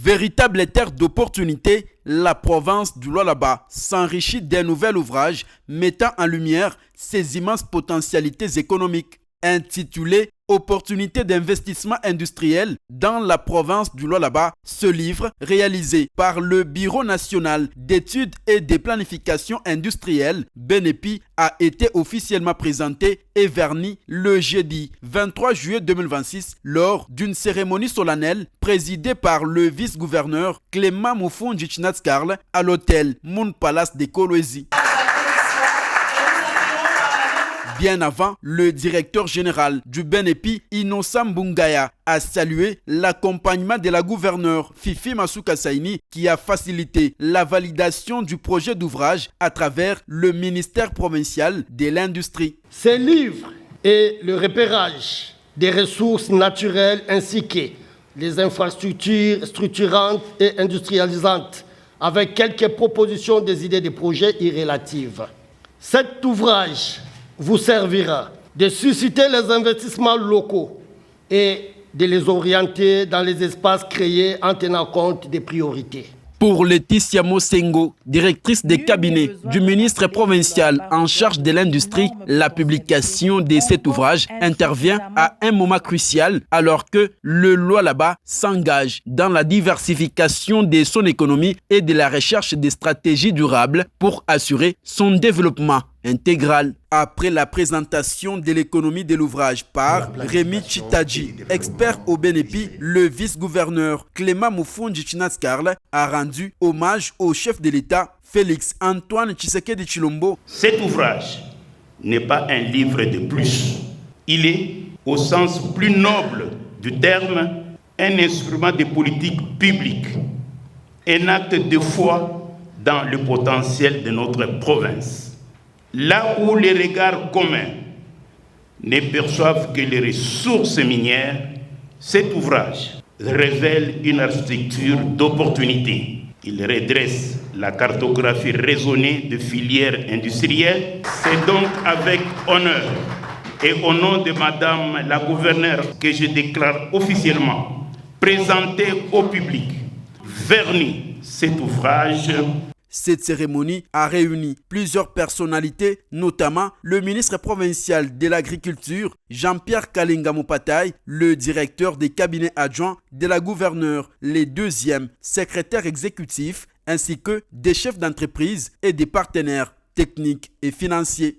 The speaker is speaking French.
Véritable terre d'opportunités, la province du Lualaba s'enrichit d'un nouvel ouvrage mettant en lumière ses immenses potentialités économiques. Intitulé « Opportunités d'investissement industriel dans la province du Lualaba », ce livre, réalisé par le Bureau national d'études et de planification industrielle, BNEPI, a été officiellement présenté et verni le jeudi 23 juillet 2026 lors d'une cérémonie solennelle présidée par le vice-gouverneur Clément Moufoundji Tchinatskarl à l'hôtel Moon Palace de Kolwezi. Bien avant, le directeur général du BNEPI, Innocent Mbungaya, a salué l'accompagnement de la gouverneure Fifi Masuka Saini qui a facilité la validation du projet d'ouvrage à travers le ministère provincial de l'Industrie. Ce livre est le repérage des ressources naturelles ainsi que les infrastructures structurantes et industrialisantes avec quelques propositions des idées de projets irrélatives. Cet ouvrage vous servira de susciter les investissements locaux et de les orienter dans les espaces créés en tenant compte des priorités. Pour Laetitia Mosengo, directrice des cabinets du ministre provincial en charge de l'industrie, la publication de cet ouvrage intervient à un moment crucial alors que le Lualaba s'engage dans la diversification de son économie et de la recherche des stratégies durables pour assurer son développement intégral. Après la présentation de l'économie de l'ouvrage par Rémi Chitadji, expert au BNEPI, le vice-gouverneur Clément Moufoundji Tchinatskarl a rendu hommage au chef de l'État Félix Antoine Tshisekedi Tshilombo. Cet ouvrage n'est pas un livre de plus. Il est, au sens plus noble du terme, un instrument de politique publique, un acte de foi dans le potentiel de notre province. Là où les regards communs ne perçoivent que les ressources minières, cet ouvrage révèle une architecture d'opportunités. Il redresse la cartographie raisonnée de filières industrielles. C'est donc avec honneur et au nom de Madame la gouverneure que je déclare officiellement présenter au public, verni cet ouvrage. Cette cérémonie a réuni plusieurs personnalités, notamment le ministre provincial de l'Agriculture, Jean-Pierre Kalinga Mopataï, le directeur des cabinets adjoints de la gouverneure, les deuxièmes secrétaires exécutifs, ainsi que des chefs d'entreprise et des partenaires techniques et financiers.